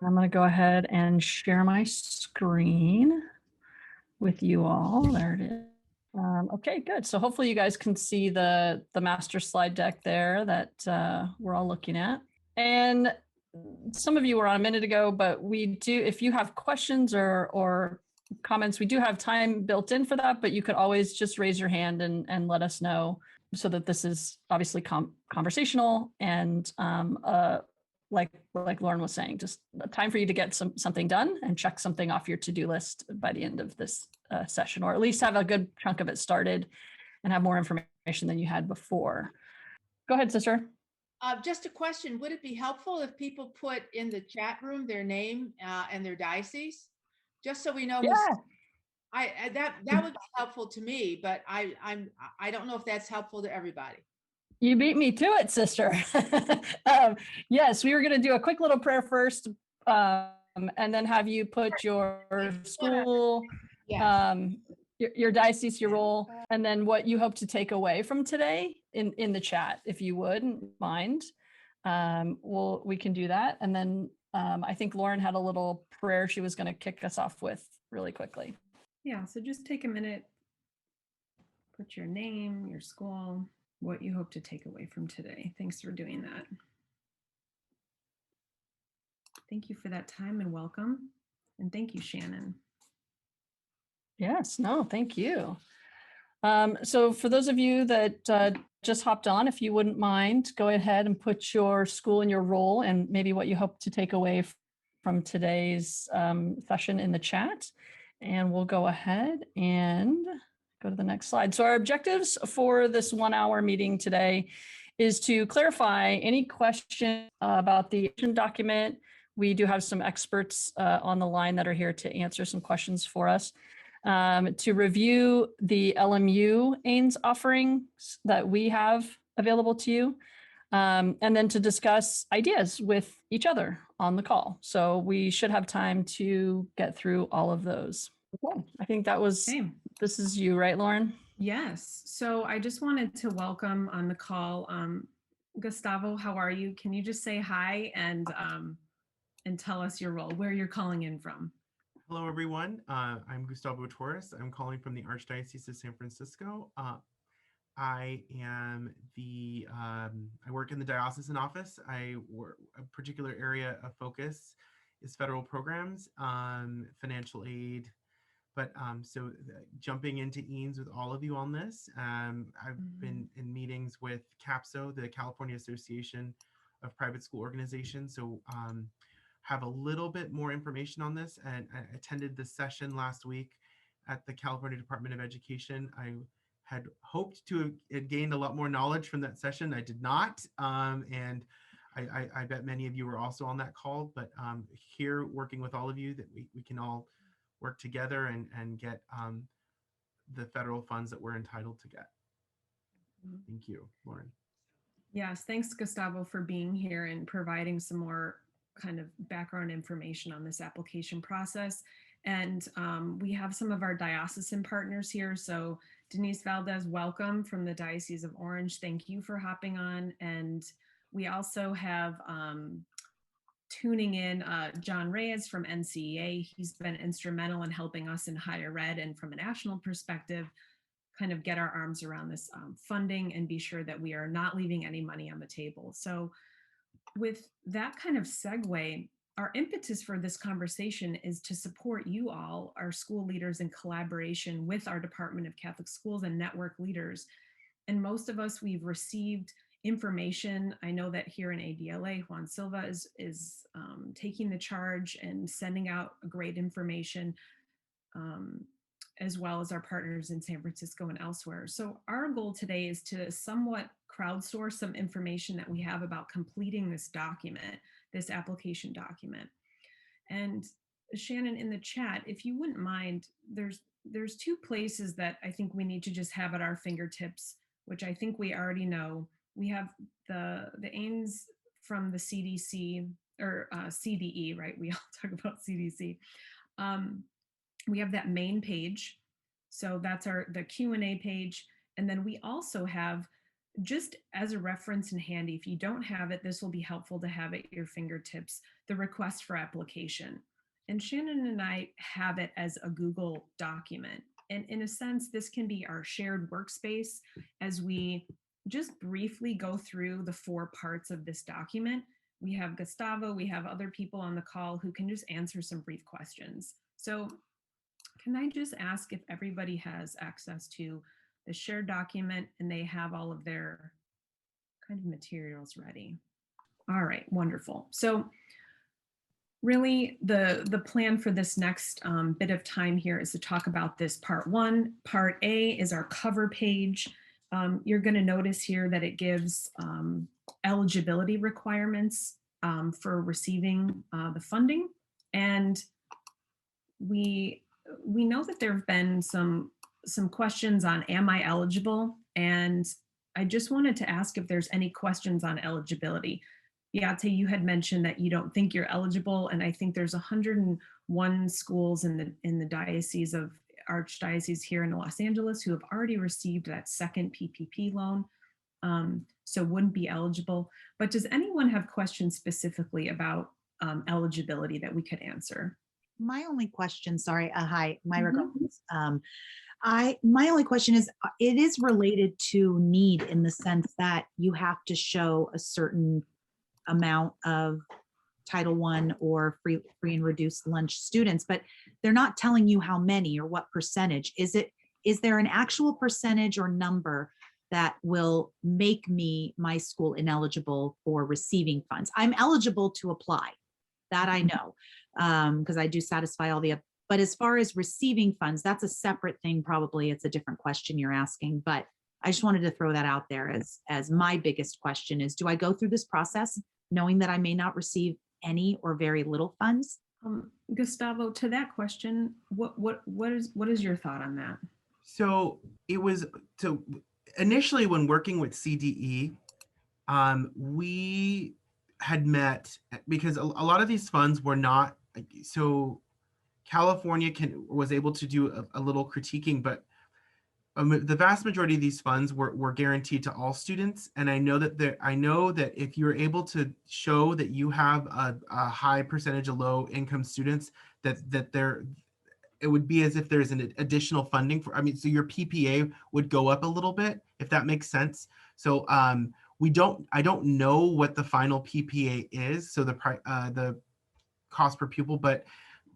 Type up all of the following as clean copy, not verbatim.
I'm going to go ahead and share my screen with you all. There it is. Okay, good. So hopefully you guys can see the master slide deck there that we're all looking at. And some of you were on a minute ago, but we do, if you have questions or comments, we do have time built in for that, but you could always just raise your hand and let us know, so that this is obviously conversational and like Lauren was saying, just a time for you to get something done and check something off your to-do list by the end of this session, or at least have a good chunk of it started and have more information than you had before. Go ahead, sister. Just a question, would it be helpful if people put in the chat room their name and their diocese? Just so we know. Yeah. That would be helpful to me, but I don't know if that's helpful to everybody. You beat me to it, sister. Yes, we were going to do a quick little prayer first, and then have you put your school, your diocese, your role, and then what you hope to take away from today in the chat, if you wouldn't mind. We can do that. And then I think Lauren had a little prayer she was going to kick us off with really quickly. Yeah, so just take a minute, put your name, your school, what you hope to take away from today. Thanks for doing that. Thank you for that time and welcome. And thank you, Shannon. Yes, no, thank you. So for those of you that just hopped on, if you wouldn't mind, go ahead and put your school and your role and maybe what you hope to take away from today's session in the chat. And we'll go ahead and go to the next slide. So our objectives for this 1 hour meeting today is to clarify any question about the document. We do have some experts on the line that are here to answer some questions for us. To review the LMU EANS offerings that we have available to you, and then to discuss ideas with each other on the call. So we should have time to get through all of those. Okay. I think that was, this is you, right, Lauren? Yes. So I just wanted to welcome on the call, Gustavo, how are you? Can you just say hi and tell us your role, where you're calling in from? Hello, everyone. I'm Gustavo Torres. I'm calling from the Archdiocese of San Francisco. I am I work in the diocesan office. A particular area of focus is federal programs, financial aid. But so jumping into EANS with all of you on this, I've been in meetings with CAPSO, the California Association of Private School Organizations. So have a little bit more information on this, and I attended the session last week at the California Department of Education. I had hoped to have gained a lot more knowledge from that session. I did not, and I bet many of you were also on that call, but here working with all of you that we can all work together and get the federal funds that we're entitled to get. Thank you, Lauren. Yes, thanks, Gustavo, for being here and providing some more kind of background information on this application process. And we have some of our diocesan partners here. So Denise Valdez, welcome from the Diocese of Orange. Thank you for hopping on. And we also have tuning in John Reyes from NCEA. He's been instrumental in helping us in higher ed and from a national perspective, kind of get our arms around this funding and be sure that we are not leaving any money on the table. So with that kind of segue, our impetus for this conversation is to support you all, our school leaders, in collaboration with our Department of Catholic Schools and network leaders. And most of us, we've received information. I know that here in ADLA, Juan Silva is taking the charge and sending out great information, as well as our partners in San Francisco and elsewhere. So our goal today is to somewhat crowdsource some information that we have about completing this document, this application document. And Shannon, in the chat, if you wouldn't mind, there's two places that I think we need to just have at our fingertips, which I think we already know. We have the EANS from the CDC, or CDE, right? We all talk about CDC. We have that main page. So that's the Q&A page. And then we also have just as a reference and handy, if you don't have it, this will be helpful to have at your fingertips, the request for application. And Shannon and I have it as a Google document. And in a sense, this can be our shared workspace as we just briefly go through the 4 parts of this document. We have Gustavo, we have other people on the call who can just answer some brief questions. So can I just ask if everybody has access to the shared document and they have all of their kind of materials ready? All right, wonderful. So really the plan for this next bit of time here is to talk about this part 1. Part A is our cover page. You're going to notice here that it gives eligibility requirements for receiving the funding. And we know that there have been some questions on, am I eligible? And I just wanted to ask if there's any questions on eligibility. Beate, you had mentioned that you don't think you're eligible, and I think there's 101 schools in the diocese of Archdiocese here in Los Angeles who have already received that second PPP loan, so wouldn't be eligible. But does anyone have questions specifically about eligibility that we could answer? My only question, sorry, hi, Myra Gomes. My only question is, it is related to need in the sense that you have to show a certain amount of Title I or free and reduced lunch students, but they're not telling you how many or what percentage. Is there an actual percentage or number that will make my school ineligible for receiving funds? I'm eligible to apply, that I know, because I do satisfy all the, but as far as receiving funds, that's a separate thing. Probably it's a different question you're asking, but I just wanted to throw that out there as my biggest question is, do I go through this process knowing that I may not receive any or very little funds? Gustavo, to that question, what is your thought on that? So initially when working with CDE, we had met because a lot of these funds were not, so California was able to do a little critiquing, but the vast majority of these funds were guaranteed to all students. And I know that if you're able to show that you have a high percentage of low income students, it would be as if there's an additional funding so your PPA would go up a little bit, if that makes sense. So I don't know what the final PPA is, so the cost per pupil, but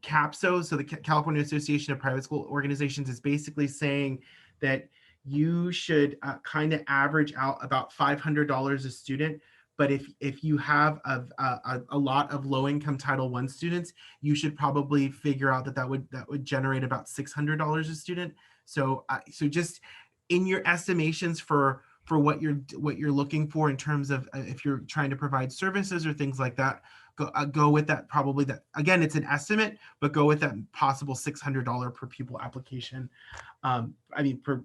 CAPSO, so the California Association of Private School Organizations, is basically saying that you should kind of average out about $500 a student. But if you have a lot of low-income Title I students, you should probably figure out that would generate about $600 a student. So just in your estimations for what you're looking for in terms of if you're trying to provide services or things like that, go with that. Probably that, again, it's an estimate, but go with that possible $600 per pupil application. Per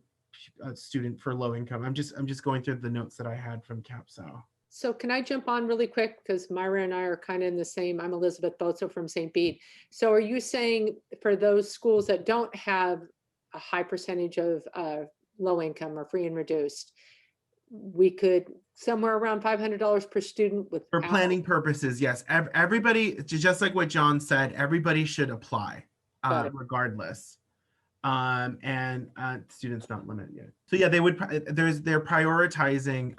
student for low income. I'm just going through the notes that I had from CAPSO. So can I jump on really quick? Because Myra and I are kind of in the same, I'm Elizabeth Bozo from St. Bede. So are you saying for those schools that don't have a high percentage of low income or free and reduced, we could somewhere around $500 per student for planning purposes? Yes. Everybody, just like what John said, everybody should apply regardless. And students not limited yet. So yeah, they're prioritizing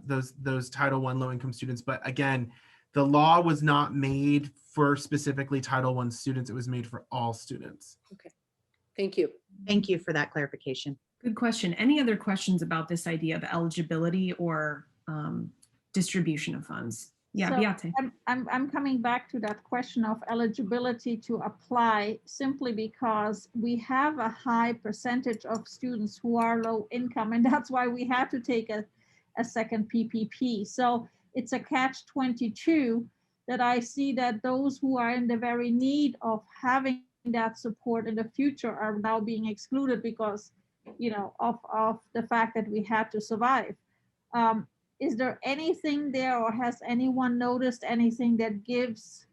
those Title I low income students. But again, the law was not made for specifically Title I students. It was made for all students. Okay. Thank you. Thank you for that clarification. Good question. Any other questions about this idea of eligibility or distribution of funds? Yeah, so Beate. I'm coming back to that question of eligibility to apply, simply because we have a high percentage of students who are low income, and that's why we had to take a second PPP. So it's a catch-22 that I see that those who are in the very need of having that support in the future are now being excluded because, of the fact that we had to survive. Is there anything there, or has anyone noticed anything that gives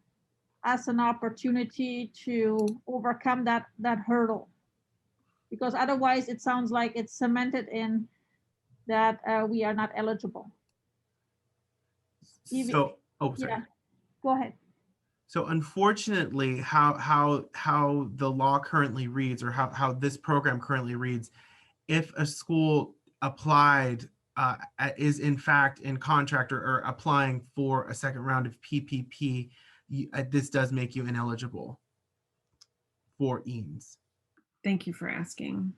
us an opportunity to overcome that hurdle? Because otherwise it sounds like it's cemented in that we are not eligible. So, oh, sorry. Yeah, go ahead. So unfortunately, how the law currently reads, or how this program currently reads, if a school applied is in fact in contract or applying for a second round of PPP, this does make you ineligible for EANS. Thank you for asking.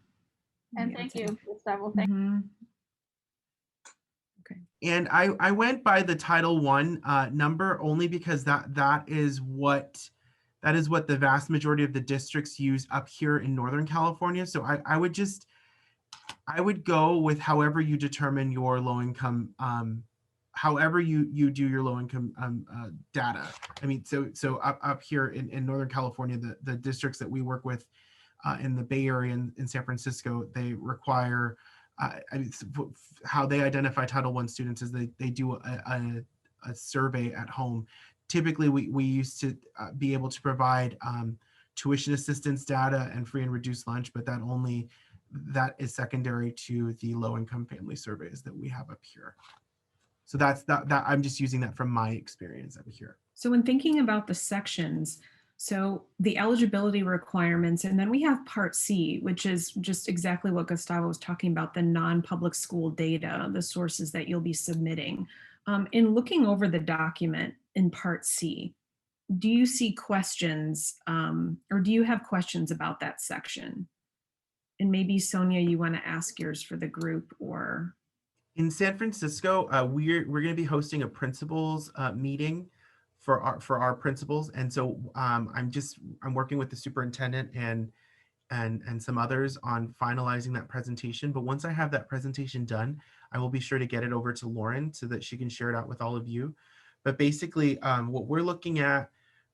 And thank you, Gustavo. Thank Mhm. And I went by the Title I number only because that is what the vast majority of the districts use up here in Northern California. So I would go with however you determine your low income, however you do your low income data. I mean, so up here in Northern California, the districts that we work with in the Bay Area and in San Francisco, they require how they identify Title I students is they do a survey at home. Typically, we used to be able to provide tuition assistance data and free and reduced lunch, but that is secondary to the low-income family surveys that we have up here. So that I'm just using that from my experience up here. So when thinking about the sections, so the eligibility requirements, and then we have Part C, which is just exactly what Gustavo was talking about, the non-public school data, the sources that you'll be submitting. In looking over the document in Part C, do you see questions or do you have questions about that section? And maybe Sonia, you want to ask yours for the group, or? In San Francisco, we're going to be hosting a principals meeting for our principals, and so I'm working with the superintendent and some others on finalizing that presentation. But once I have that presentation done, I will be sure to get it over to Lauren so that she can share it out with all of you. But basically, what we're looking at,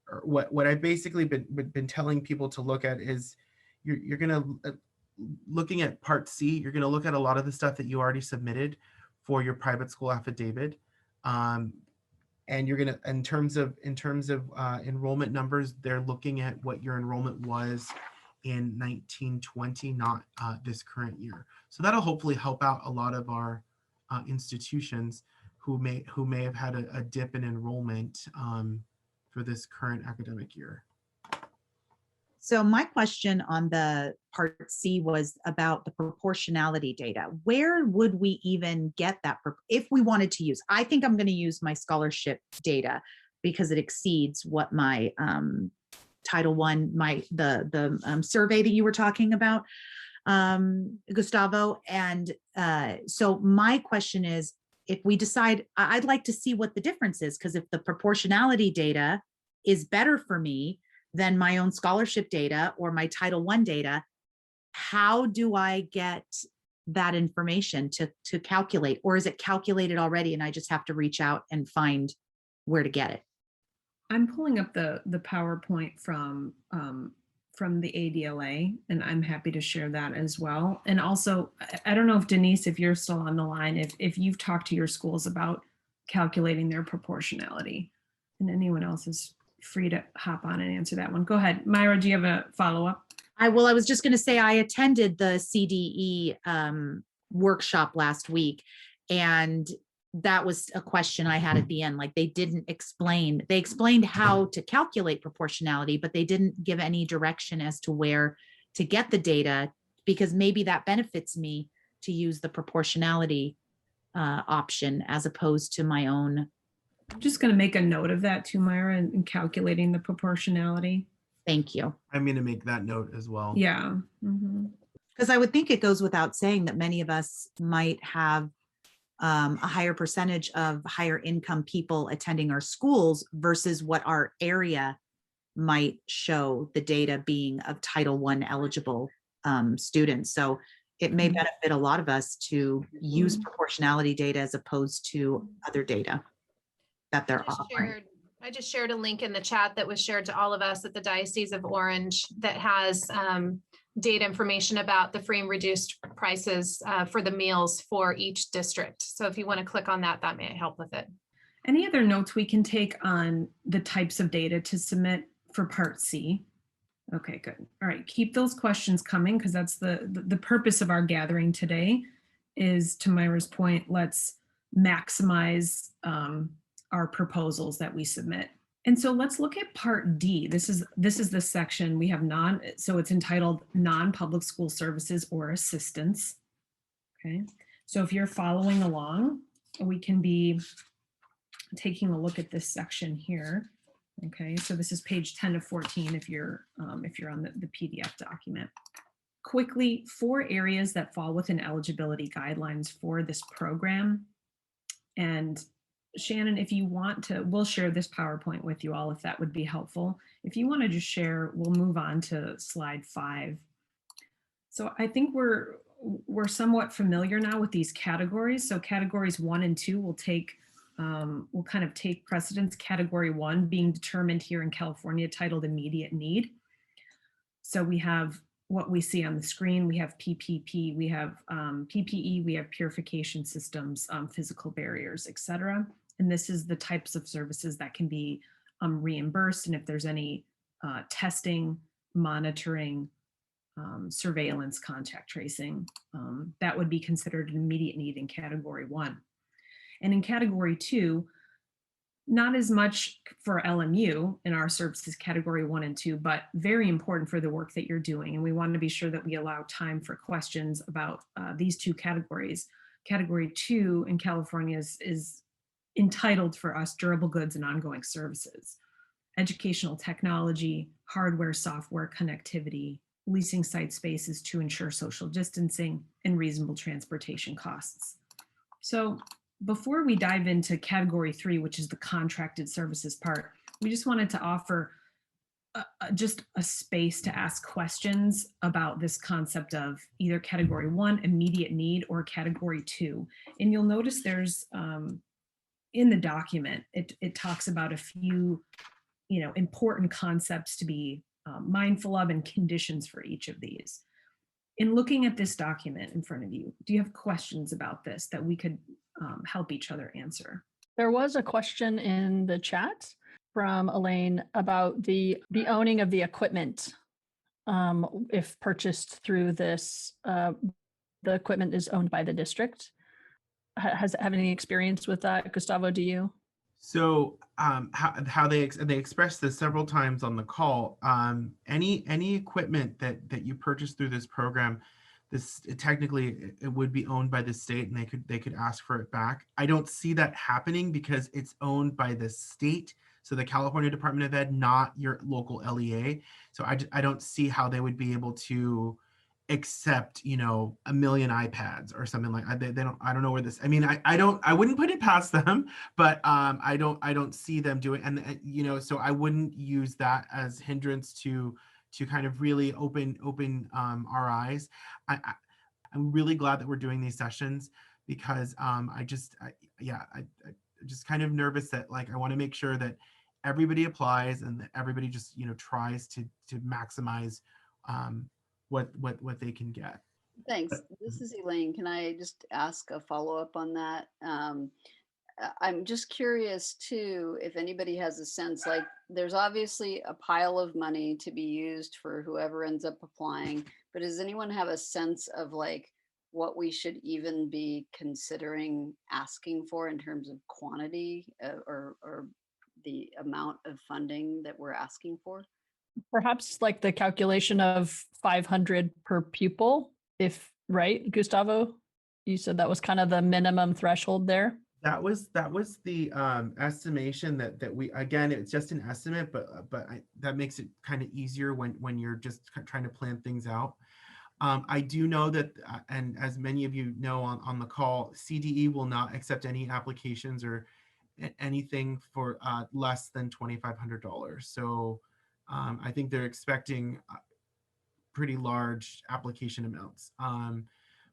or what I've basically been telling people to look at is you're going to looking at Part C, you're going to look at a lot of the stuff that you already submitted for your private school affidavit. And you're going to, in terms of enrollment numbers, they're looking at what your enrollment was in 1920, not this current year. So that'll hopefully help out a lot of our institutions who may have had a dip in enrollment for this current academic year. So my question on the Part C was about the proportionality data. Where would we even get that if we wanted to use? I think I'm going to use my scholarship data because it exceeds what my Title I, the survey that you were talking about, Gustavo. And so my question is, if we decide, I'd like to see what the difference is, because if the proportionality data is better for me than my own scholarship data or my Title I data, how do I get that information to calculate? Or is it calculated already and I just have to reach out and find where to get it? I'm pulling up the PowerPoint from the ADLA, and I'm happy to share that as well. And also, I don't know if Denise, if you're still on the line, if you've talked to your schools about calculating their proportionality, and anyone else is free to hop on and answer that one. Go ahead. Myra, do you have a follow-up? I was just going to say, I attended the CDE workshop last week, and that was a question I had at the end. Like, they explained how to calculate proportionality, but they didn't give any direction as to where to get the data, because maybe that benefits me to use the proportionality option as opposed to my own. I'm just going to make a note of that too, Myra, in calculating the proportionality. Thank you. I'm going to make that note as well. Yeah. Because I would think it goes without saying that many of us might have a higher percentage of higher income people attending our schools versus what our area might show the data being of Title I eligible students. So it may benefit a lot of us to use proportionality data as opposed to other data that they're offering. I just shared a link in the chat that was shared to all of us at the Diocese of Orange that has data information about the free and reduced prices for the meals for each district. So if you want to click on that, that may help with it. Any other notes we can take on the types of data to submit for Part C? Okay, good. All right, keep those questions coming, because that's the purpose of our gathering today. is, to Myra's point, let's maximize our proposals that we submit. And so let's look at Part D. This is the section we have so it's entitled Non-Public School Services or Assistance. Okay, so if you're following along, we can be taking a look at this section here. Okay, so this is page 10 of 14 if you're on the PDF document. Quickly, 4 areas that fall within eligibility guidelines for this program. And Shannon, if you want to, we'll share this PowerPoint with you all if that would be helpful. If you want to just share, we'll move on to slide 5. So I think we're somewhat familiar now with these categories. So categories 1 and 2 will kind of take precedence. Category 1 being determined here in California, titled immediate need. So we have what we see on the screen. We have PPP, we have PPE, we have purification systems, physical barriers, etc. And this is the types of services that can be reimbursed. And if there's any testing, monitoring, surveillance, contact tracing, that would be considered an immediate need in category 1. And in category 2, not as much for LMU in our services category 1 and 2, but very important for the work that you're doing. And we want to be sure that we allow time for questions about these 2 categories. Category 2 in California is entitled for us durable goods and ongoing services, educational technology, hardware, software, connectivity, leasing site spaces to ensure social distancing, and reasonable transportation costs. So before we dive into category 3, which is the contracted services part, we just wanted to offer just a space to ask questions about this concept of either category 1, immediate need, or category 2. And you'll notice there's in the document, it talks about a few, important concepts to be mindful of and conditions for each of these. In looking at this document in front of you, do you have questions about this that we could help each other answer? There was a question in the chat from Elaine about the owning of the equipment. If purchased through this, the equipment is owned by the district. Have any experience with that? Gustavo, do you? So how they expressed this several times on the call, any equipment that you purchase through this program, technically it would be owned by the state, and they could ask for it back. I don't see that happening because it's owned by the state, so the California Department of Ed, not your local LEA. So I don't see how they would be able to accept, 1 million iPads or something like that. They don't, I don't know where this, I wouldn't put it past them, but I don't see them doing, and so I wouldn't use that as hindrance to kind of really open our eyes. I'm really glad that we're doing these sessions because I just kind of nervous that, like, I want to make sure that everybody applies and that everybody just tries to maximize what they can get. Thanks. This is Elaine. Can I just ask a follow-up on that? I'm just curious too, if anybody has a sense, like, there's obviously a pile of money to be used for whoever ends up applying, but does anyone have a sense of, like, what we should even be considering asking for in terms of quantity or the amount of funding that we're asking for? Perhaps like the calculation of 500 per pupil, right, Gustavo? You said that was kind of the minimum threshold there. That was the estimation that we, again, it's just an estimate, but that makes it kind of easier when you're just trying to plan things out. I do know that, and as many of you know on the call, CDE will not accept any applications or anything for less than $2,500. So I think they're expecting pretty large application amounts.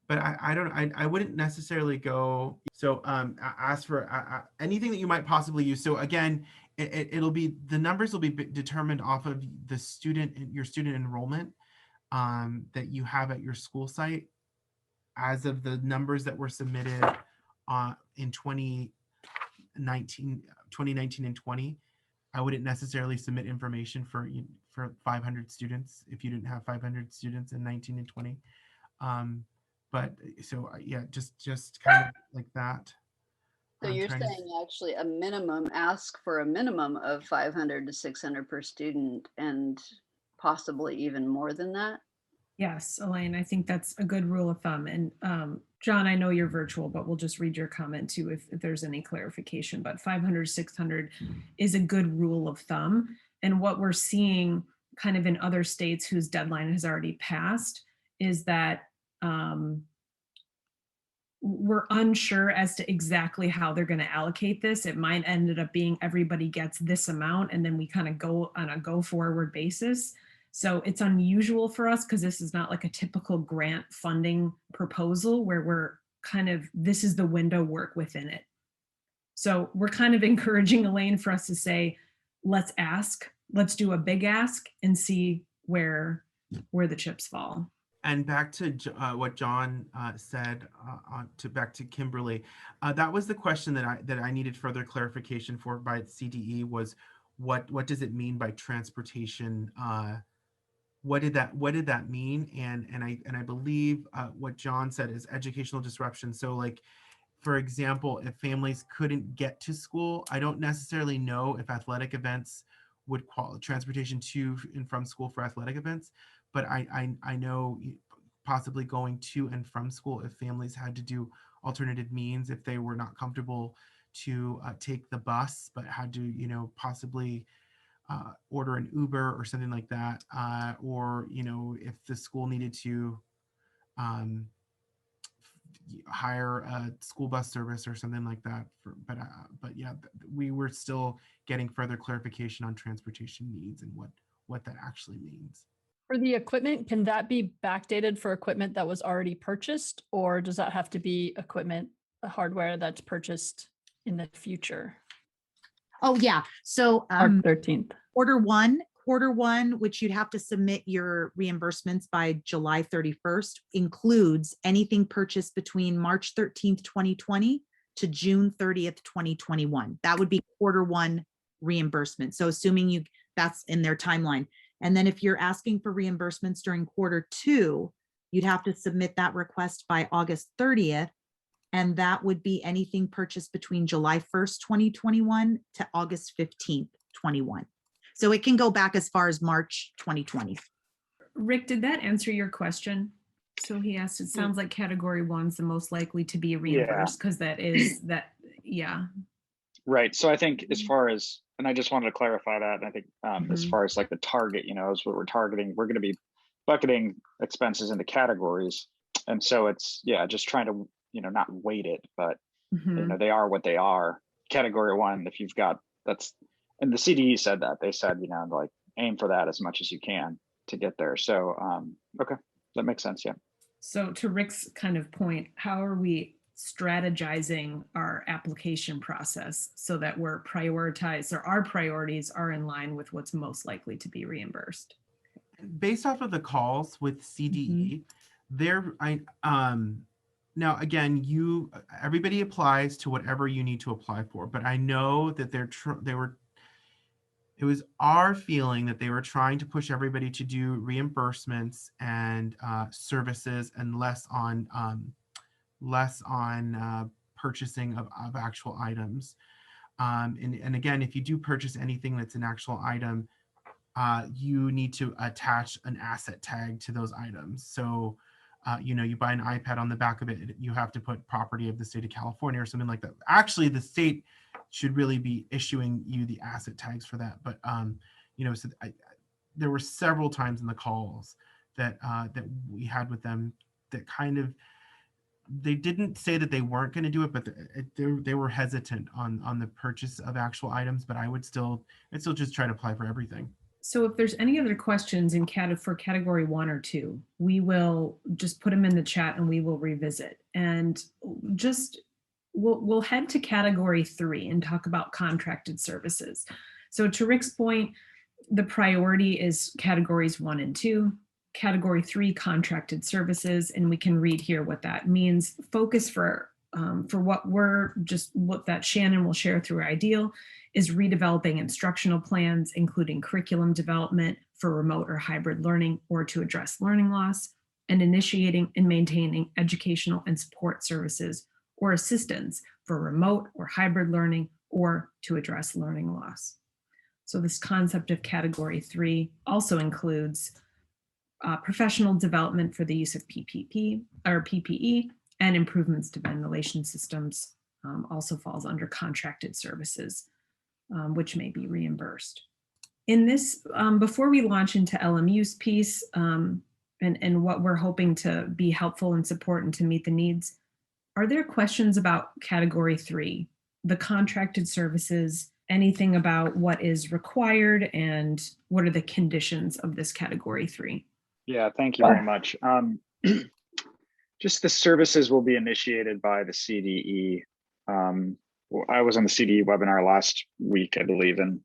But I wouldn't necessarily go, so ask for anything that you might possibly use. So again, the numbers will be determined off of your student enrollment that you have at your school site. As of the numbers that were submitted in 2019 and 20, I wouldn't necessarily submit information for 500 students if you didn't have 500 students in 19 and 20. but so yeah, just kind of like that. So I'm you're trying to- saying actually a minimum, ask for a minimum of 500 to 600 per student and possibly even more than that? Yes, Elaine, I think that's a good rule of thumb. And John, I know you're virtual, but we'll just read your comment too if there's any clarification. But 500, 600 is a good rule of thumb. And what we're seeing kind of in other states whose deadline has already passed is that we're unsure as to exactly how they're going to allocate this. It might end up being everybody gets this amount and then we kind of go on a go forward basis. So it's unusual for us because this is not like a typical grant funding proposal where we're kind of, this is the window, work within it. So we're kind of encouraging Elaine for us to say, let's ask, let's do a big ask and see where the chips fall. And back to what John said, back to Kimberly, that was the question that I needed further clarification for by CDE was what does it mean by transportation? What did that mean? And I believe what John said is educational disruption. So like, for example, if families couldn't get to school, I don't necessarily know if athletic events would qualify transportation to and from school for athletic events. But I know possibly going to and from school if families had to do alternative means, if they were not comfortable to take the bus, but had to, possibly order an Uber or something like that. Or, if the school needed to hire a school bus service or something like that. But yeah, we were still getting further clarification on transportation needs and what that actually means. For the equipment, can that be backdated for equipment that was already purchased, or does that have to be equipment, hardware that's purchased in the future? Oh, yeah. So March 13th. quarter one, which you'd have to submit your reimbursements by July 31st, includes anything purchased between March 13th, 2020 to June 30th, 2021. That would be quarter one reimbursement. So assuming that's in their timeline. And then if you're asking for reimbursements during quarter two, you'd have to submit that request by August 30th. And that would be anything purchased between July 1st, 2021 to August 15th, 21. So it can go back as far as March 2020. Rick, did that answer your question? So he asked, it sounds like category one's the most likely to be reimbursed because yeah. Right. So I think as far as, and I just wanted to clarify that, and I think as far as like the target, is what we're targeting, we're going to be bucketing expenses into categories. And so it's, just trying to, not weight it, but they are what they are. Category one, if you've got, and the CDE said that, they said, like aim for that as much as you can to get there. So, okay, that makes sense. Yeah. So to Rick's kind of point, how are we strategizing our application process so that we're prioritized, or our priorities are in line with what's most likely to be reimbursed? Based off of the calls with CDE, now again, everybody applies to whatever you need to apply for, but I know that it was our feeling that they were trying to push everybody to do reimbursements and services and less on purchasing of actual items. And again, if you do purchase anything that's an actual item, you need to attach an asset tag to those items. So, you buy an iPad, on the back of it, you have to put property of the state of California or something like that. Actually, the state should really be issuing you the asset tags for that. But, so there were several times in the calls that we had with them that kind of, they didn't say that they weren't going to do it, but they were hesitant on the purchase of actual items. But I'd still just try to apply for everything. So if there's any other questions for category 1 or 2, we will just put them in the chat and we will revisit. And we'll head to category 3 and talk about contracted services. So to Rick's point, the priority is categories 1 and 2. Category 3, contracted services, and we can read here what that means. Focus for what that Shannon will share through iDEAL is redeveloping instructional plans, including curriculum development for remote or hybrid learning or to address learning loss, and initiating and maintaining educational and support services or assistance for remote or hybrid learning or to address learning loss. So this concept of category 3 also includes professional development for the use of PPE and improvements to ventilation systems also falls under contracted services, which may be reimbursed. In this, before we launch into LMU's piece and what we're hoping to be helpful and support and to meet the needs, are there questions about category 3, the contracted services, anything about what is required and what are the conditions of this category 3? Yeah, thank you very much. Just the services will be initiated by the CDE. Well, I was on the CDE webinar last week, I believe, and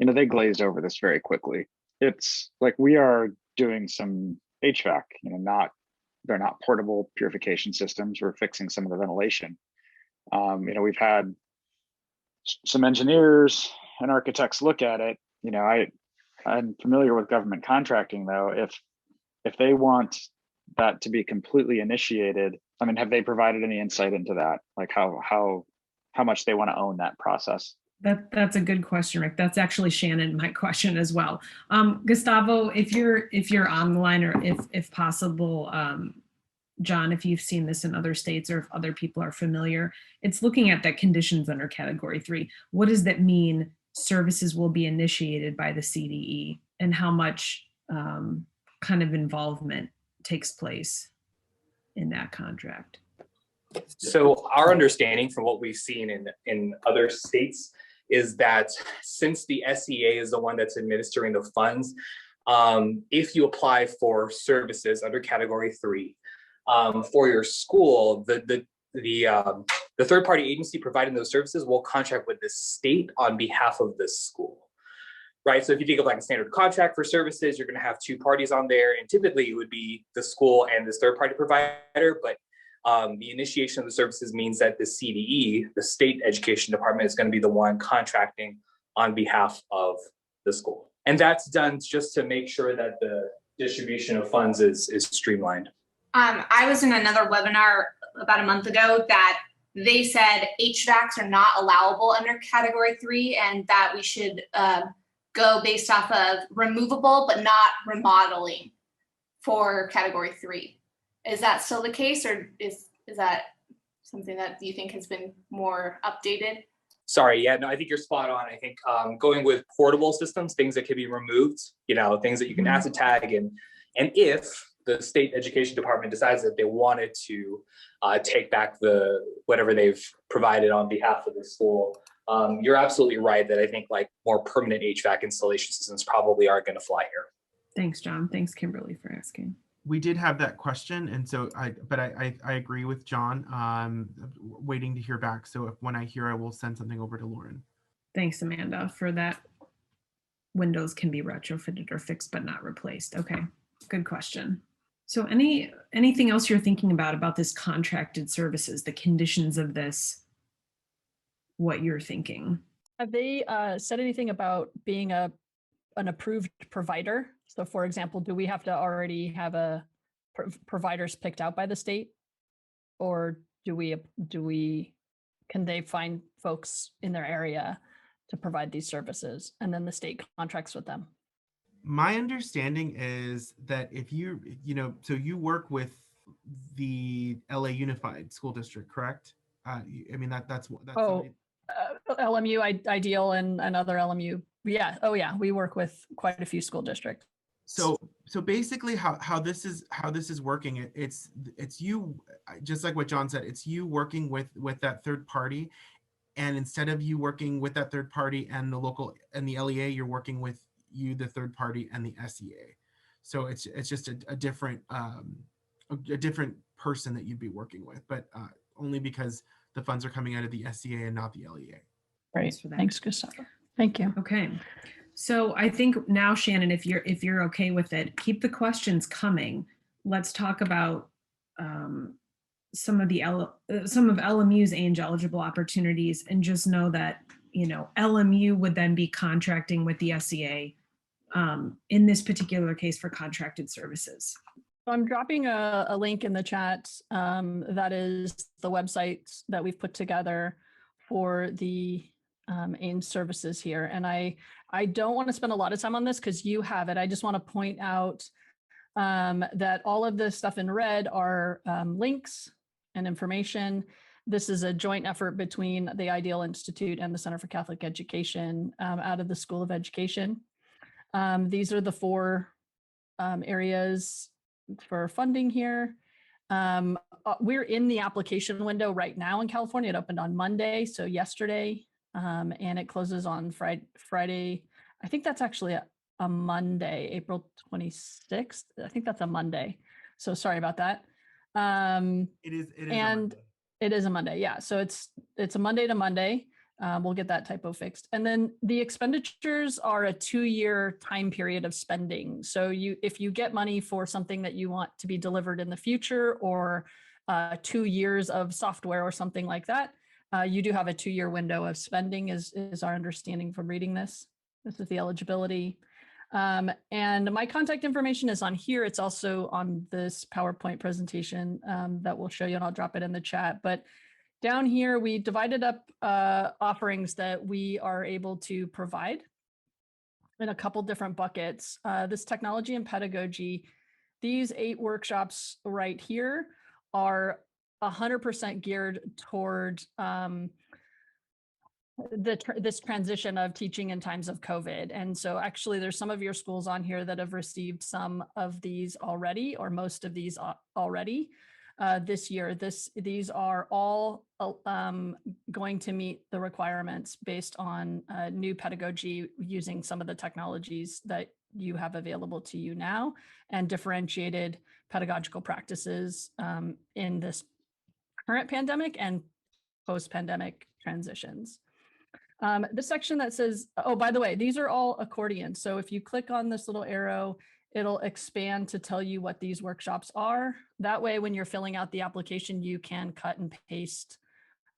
they glazed over this very quickly. It's like we are doing some HVAC, they're not portable purification systems. We're fixing some of the ventilation. We've had some engineers and architects look at it. I'm familiar with government contracting though. If they want that to be completely initiated, have they provided any insight into that? Like how much they want to own that process? That's a good question, Rick. That's actually Shannon, my question as well. Gustavo, if you're on the line, or if possible, John, if you've seen this in other states or if other people are familiar, it's looking at the conditions under category 3. What does that mean? Services will be initiated by the CDE, and how much kind of involvement takes place in that contract? So our understanding from what we've seen in other states is that since the SEA is the one that's administering the funds, if you apply for services under category 3 for your school, the third-party agency providing those services will contract with the state on behalf of the school. Right, so if you think of like a standard contract for services, you're going to have 2 parties on there, and typically it would be the school and this third-party provider. But the initiation of the services means that the CDE, the state education department, is going to be the one contracting on behalf of the school, and that's done just to make sure that the distribution of funds is streamlined. I was in another webinar about a month ago that they said HVACs are not allowable under category 3, and that we should go based off of removable but not remodeling for category 3. Is that still the case, or is that something that you think has been more updated? Sorry, yeah, no, I think you're spot on. I think going with portable systems, things that can be removed, things that you can acid tag, and if the state education department decides that they wanted to take back whatever they've provided on behalf of the school, you're absolutely right that I think like more permanent HVAC installation systems probably aren't going to fly here. Thanks, John. Thanks, Kimberly, for asking. We did have that question, and so I agree with John. Waiting to hear back. So when I hear, I will send something over to Lauren. Thanks, Amanda, for that. Windows can be retrofitted or fixed but not replaced. Okay, good question. So anything else you're thinking about this contracted services, the conditions of this, what you're thinking? Have they said anything about being an approved provider? So for example, do we have to already have providers picked out by the state, or can they find folks in their area to provide these services and then the state contracts with them? My understanding is that if so you work with the LA Unified School District, correct? That's LMU, iDEAL, and other LMU. Yeah. Oh yeah. We work with quite a few school districts. So basically how this is working, it's you, just like what John said, it's you working with that third party. And instead of you working with that third party and the local and the LEA, you're working with the third party and the SEA. So it's just a different person that you'd be working with, but only because the funds are coming out of the SEA and not the LEA. Great. Thanks, Gustavo. Thank you. Okay. So I think now, Shannon, if you're okay with it, keep the questions coming. Let's talk about some of LMU's EANS-eligible opportunities, and just know that LMU would then be contracting with the SEA in this particular case for contracted services. I'm dropping a link in the chat. That is the website that we've put together for the EANS services here. And I don't want to spend a lot of time on this because you have it. I just want to point out that all of this stuff in red are links and information. This is a joint effort between the iDEAL Institute and the Center for Catholic Education out of the School of Education. These are the 4 areas for funding here. We're in the application window right now in California. It opened on Monday, so yesterday, and it closes on Friday. I think that's actually a Monday, April 26th. I think that's a Monday. So sorry about that. It is and a Monday. It is a Monday. Yeah. So it's a Monday to Monday. We'll get that typo fixed. And then the expenditures are a 2-year time period of spending. So if you get money for something that you want to be delivered in the future, or 2 years of software or something like that, you do have a 2-year window of spending is our understanding from reading this. This is the eligibility. And my contact information is on here. It's also on this PowerPoint presentation that we'll show you, and I'll drop it in the chat. But down here, we divided up offerings that we are able to provide in a couple different buckets. This technology and pedagogy, these 8 workshops right here are 100% geared toward this transition of teaching in times of COVID. And so actually there's some of your schools on here that have received some of these already, or most of these already. This year. These are all going to meet the requirements based on new pedagogy using some of the technologies that you have available to you now, and differentiated pedagogical practices in this current pandemic and post-pandemic transitions. The section that says, oh, by the way, these are all accordions. So if you click on this little arrow, it'll expand to tell you what these workshops are. That way, when you're filling out the application, you can cut and paste.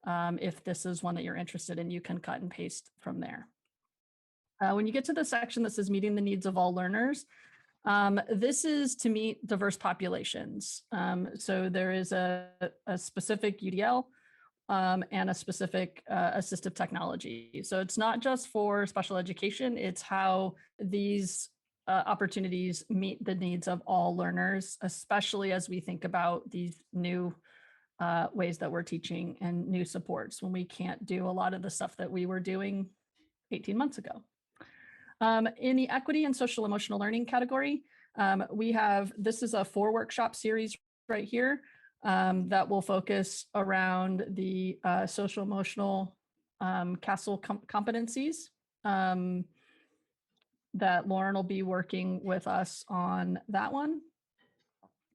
If this is one that you're interested in, you can cut and paste from there. When you get to the section that says meeting the needs of all learners, this is to meet diverse populations. So there is a specific UDL and a specific assistive technology. So it's not just for special education, it's how these opportunities meet the needs of all learners, especially as we think about these new ways that we're teaching and new supports when we can't do a lot of the stuff that we were doing 18 months ago. In the equity and social emotional learning category, this is a 4 workshop series right here that will focus around the social emotional CASEL competencies. That Lauren will be working with us on that one.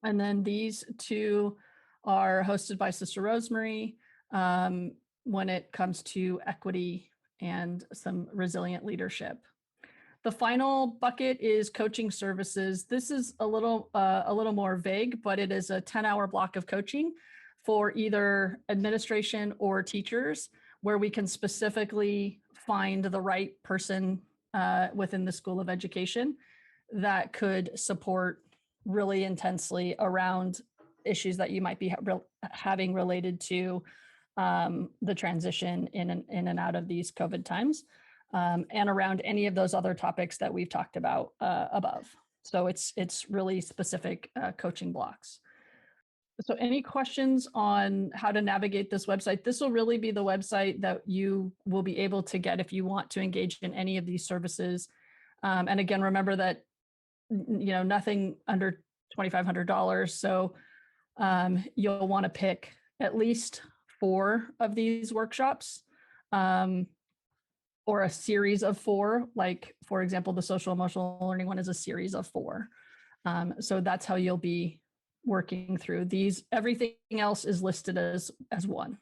And then these 2 are hosted by Sister Rosemary when it comes to equity and some resilient leadership. The final bucket is coaching services. This is a little more vague, but it is a 10-hour block of coaching for either administration or teachers, where we can specifically find the right person within the School of Education that could support really intensely around issues that you might be having related to the transition in and out of these COVID times, and around any of those other topics that we've talked about above. So it's really specific coaching blocks. So any questions on how to navigate this website? This will really be the website that you will be able to get if you want to engage in any of these services. And again, remember that, nothing under $2,500. So you'll want to pick at least 4 of these workshops, or a series of 4. Like, for example, the social emotional learning one is a series of 4. So that's how you'll be working through these. Everything else is listed as 1,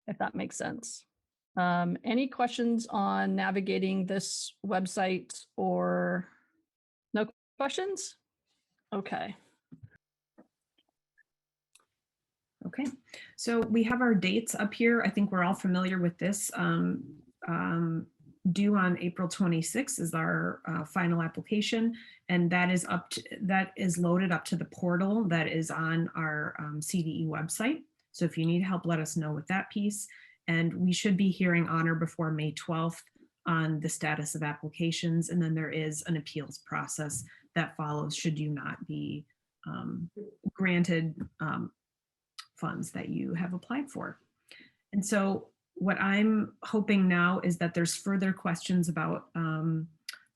if that makes sense. Any questions on navigating this website, or no questions? Okay. Okay, so we have our dates up here. I think we're all familiar with this. due on April 26th is our final application, and that is loaded up to the portal that is on our CDE website. So if you need help, let us know with that piece. And we should be hearing on or before May 12th on the status of applications. And then there is an appeals process that follows should you not be granted funds that you have applied for. And so what I'm hoping now is that there's further questions about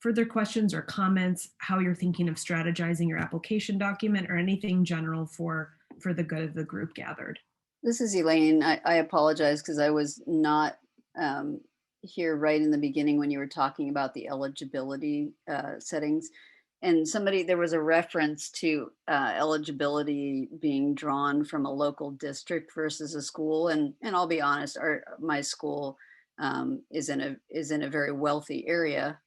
further questions or comments, how you're thinking of strategizing your application document, or anything general for the good of the group gathered. This is Elaine. I apologize because I was not here right in the beginning when you were talking about the eligibility settings. And there was a reference to eligibility being drawn from a local district versus a school. And I'll be honest, my school is in a very wealthy area.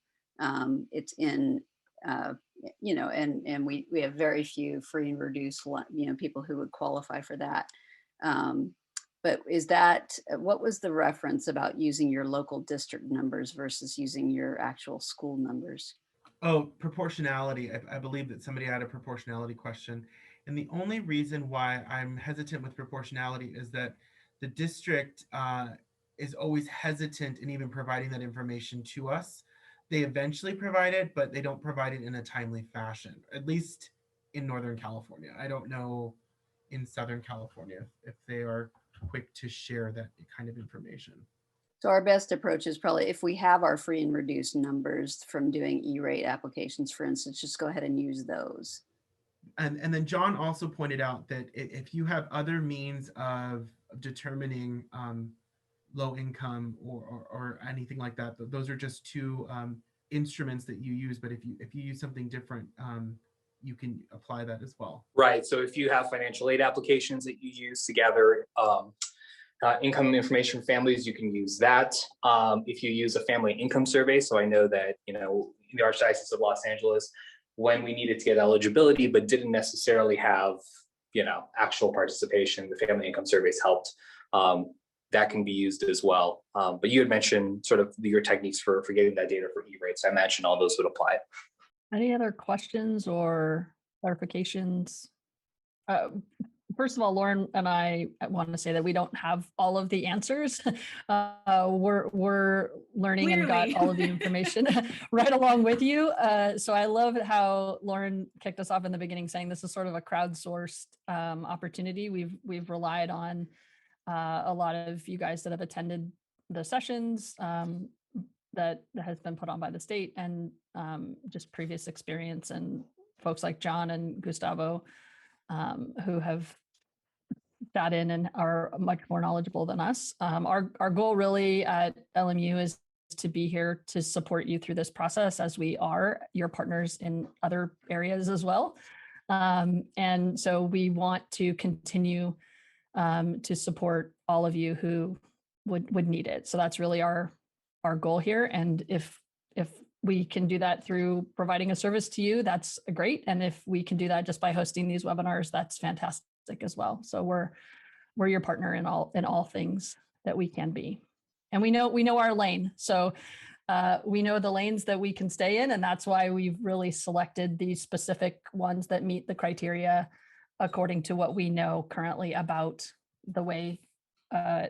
It's in, you know, and we have very few free and reduced, you know, people who would qualify for that. But what was the reference about using your local district numbers versus using your actual school numbers? Oh, proportionality. I believe that somebody had a proportionality question. And the only reason why I'm hesitant with proportionality is that the district is always hesitant in even providing that information to us. They eventually provide it, but they don't provide it in a timely fashion, at least in Northern California. I don't know in Southern California if they are quick to share that kind of information. So our best approach is probably, if we have our free and reduced numbers from doing E-rate applications, for instance, just go ahead and use those. And then John also pointed out that if you have other means of determining low income or anything like that, those are just two instruments that you use. But if you use something different, you can apply that as well. Right. So if you have financial aid applications that you use to gather income information for families, you can use that. If you use a family income survey, so I know that, you know, in the Archdiocese of Los Angeles, when we needed to get eligibility, but didn't necessarily have, you know, actual participation, the family income surveys helped. That can be used as well. But you had mentioned sort of your techniques for getting that data for E-rates. I imagine all those would apply. Any other questions or clarifications? First of all, Lauren and I want to say that we don't have all of the answers. We're learning Clearly. and got all of the information right along with you. So I love how Lauren kicked us off in the beginning saying this is sort of a crowdsourced opportunity. We've relied on a lot of you guys that have attended the sessions that has been put on by the state, and just previous experience, and folks like John and Gustavo who have sat in and are much more knowledgeable than us. Our goal really at LMU is to be here to support you through this process, as we are your partners in other areas as well. And so we want to continue to support all of you who would need it. So that's really our goal here. And if we can do that through providing a service to you, that's great. And if we can do that just by hosting these webinars, that's fantastic as well. So we're your partner in all things that we can be. And we know our lane. So we know the lanes that we can stay in, and that's why we've really selected these specific ones that meet the criteria according to what we know currently about the way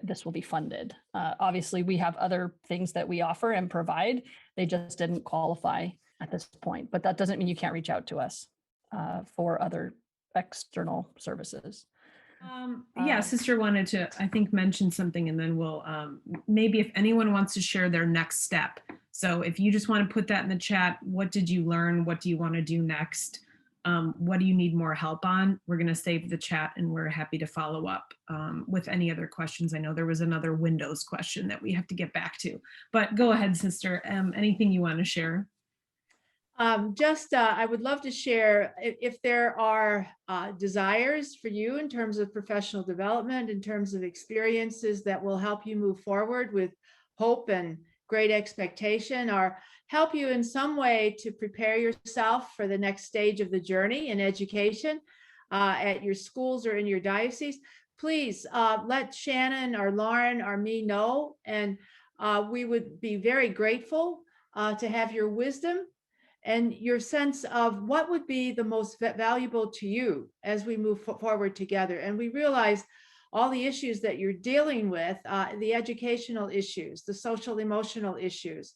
this will be funded. Obviously, we have other things that we offer and provide. They just didn't qualify at this point, but that doesn't mean you can't reach out to us for other external services. Yeah, Sister wanted to, I think, mention something, and then we'll maybe if anyone wants to share their next step. So if you just want to put that in the chat, what did you learn? What do you want to do next? What do you need more help on? We're going to save the chat, and we're happy to follow up with any other questions. I know there was another Windows question that we have to get back to, but go ahead, Sister. Anything you want to share? I would love to share if there are desires for you in terms of professional development, in terms of experiences that will help you move forward with hope and great expectation, or help you in some way to prepare yourself for the next stage of the journey in education at your schools or in your diocese, please let Shannon or Lauren or me know. And We would be very grateful to have your wisdom and your sense of what would be the most valuable to you as we move forward together. And we realize all the issues that you're dealing with, the educational issues, the social emotional issues,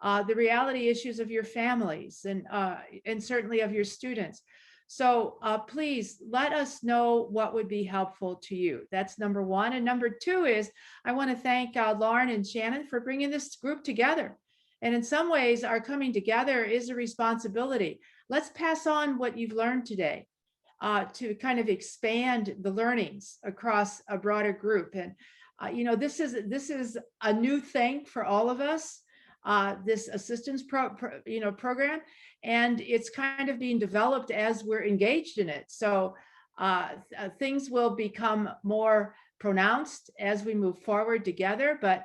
the reality issues of your families, and certainly of your students. So please let us know what would be helpful to you. That's number one. And number two is, I want to thank Lauren and Shannon for bringing this group together. And in some ways, our coming together is a responsibility. Let's pass on what you've learned today to kind of expand the learnings across a broader group. And this is a new thing for all of us. This assistance program, and it's kind of being developed as we're engaged in it. So things will become more pronounced as we move forward together, but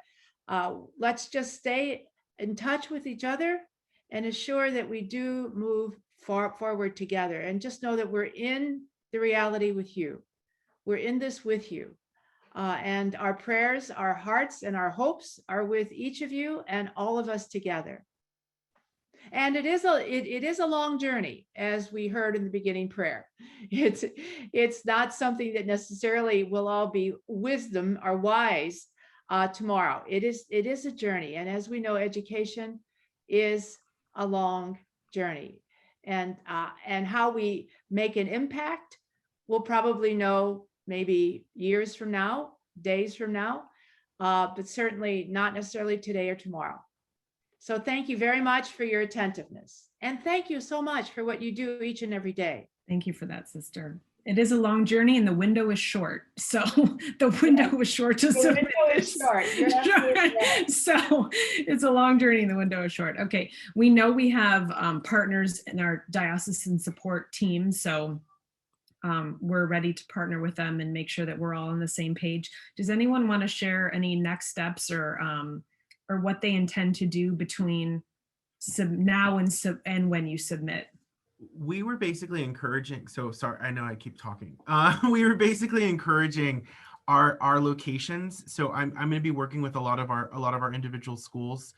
let's just stay in touch with each other and assure that we do move forward together, and just know that we're in the reality with you. We're in this with you. And our prayers, our hearts, and our hopes are with each of you and all of us together. And it is a long journey, as we heard in the beginning prayer. It's not something that necessarily will all be wisdom or wise tomorrow. It is a journey, and as we know, education is a long journey. And how we make an impact, we'll probably know maybe years from now, days from now, but certainly not necessarily today or tomorrow. So thank you very much for your attentiveness. And thank you so much for what you do each and every day. Thank you for that, sister. It is a long journey and the window is short. So the window is short to submit this. Short. You're absolutely right. So it's a long journey and the window is short. Okay, we know we have partners in our diocesan support team. So we're ready to partner with them and make sure that we're all on the same page. Does anyone want to share any next steps or what they intend to do between now and when you submit? We were basically encouraging, so sorry, I know I keep talking. We were basically encouraging our locations. So I'm going to be working with a lot of our individual schools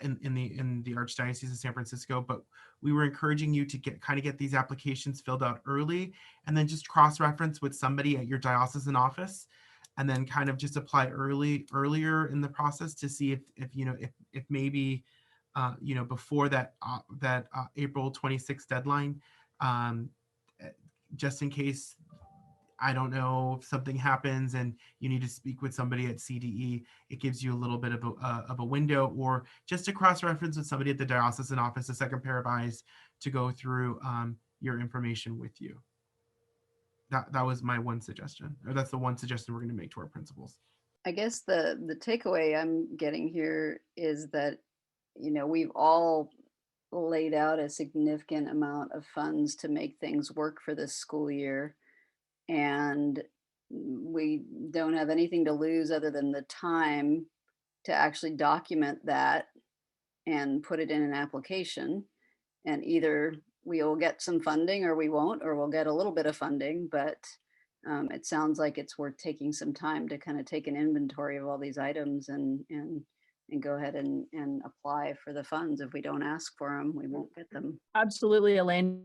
in the Archdiocese of San Francisco, but we were encouraging you to get these applications filled out early, and then just cross-reference with somebody at your diocesan office, and then kind of just apply earlier in the process to see if maybe before that April 26th deadline, just in case, I don't know, if something happens and you need to speak with somebody at CDE, it gives you a little bit of a window, or just to cross-reference with somebody at the diocesan office, a second pair of eyes to go through your information with you. That was my one suggestion, or that's the one suggestion we're going to make to our principals. I guess the takeaway I'm getting here is that, we've all laid out a significant amount of funds to make things work for this school year. And we don't have anything to lose other than the time to actually document that and put it in an application. And either we will get some funding or we won't, or we'll get a little bit of funding, but it sounds like it's worth taking some time to kind of take an inventory of all these items and go ahead and apply for the funds. If we don't ask for them, we won't get them. Absolutely, Elaine.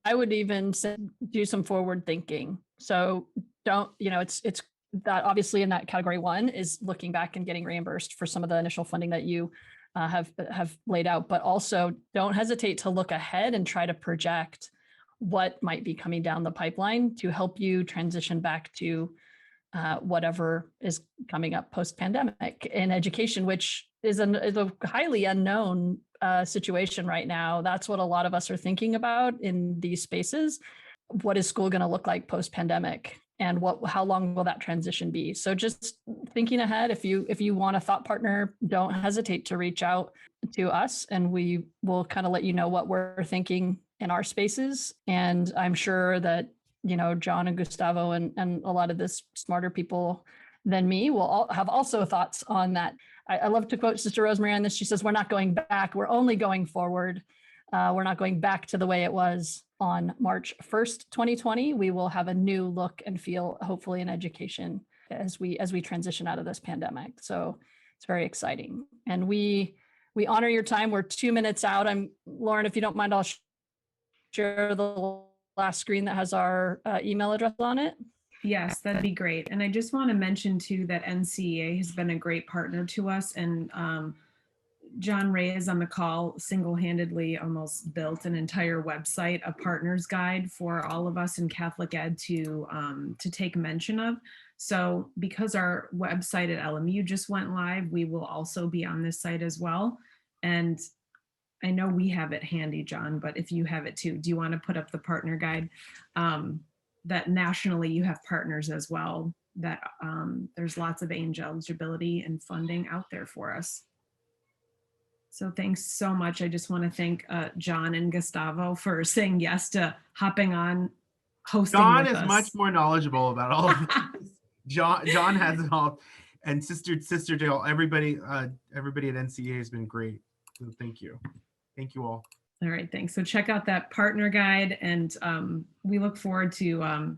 I would even say do some forward thinking. So don't, it's that obviously in that category 1 is looking back and getting reimbursed for some of the initial funding that you have laid out, but also don't hesitate to look ahead and try to project what might be coming down the pipeline to help you transition back to whatever is coming up post-pandemic in education, which is a highly unknown situation right now. That's what a lot of us are thinking about in these spaces. What is school going to look like post-pandemic, and how long will that transition be? So just thinking ahead, if you want a thought partner, don't hesitate to reach out to us, and we will kind of let you know what we're thinking in our spaces. And I'm sure that John and Gustavo and a lot of this smarter people than me will all have also thoughts on that. I love to quote Sister Rosemary on this. She says, we're not going back, we're only going forward. We're not going back to the way it was on March 1st, 2020. We will have a new look and feel, hopefully, in education as we transition out of this pandemic. So It's very exciting. And we honor your time. We're 2 minutes out. Lauren, if you don't mind, I'll share the last screen that has our email address on it. Yes, that'd be great. And I just want to mention too that NCEA has been a great partner to us, and John Ray is on the call, single-handedly almost built an entire website, a partner's guide for all of us in Catholic Ed to take mention of. So because our website at LMU just went live, we will also be on this site as well. And I know we have it handy, John, but if you have it too, do you want to put up the partner guide? That nationally you have partners as well, that there's lots of EANS eligibility and funding out there for us. So thanks so much. I just want to thank John and Gustavo for saying yes to hopping on hosting John with is us. much more knowledgeable about all of this. John has it all, and Sister Dale, everybody at NCEA has been great. So thank you all. All right, thanks. So check out that partner guide, and we look forward to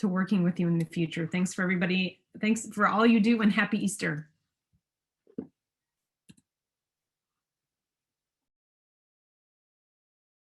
working with you in the future. Thanks for everybody. Thanks for all you do, and happy Easter.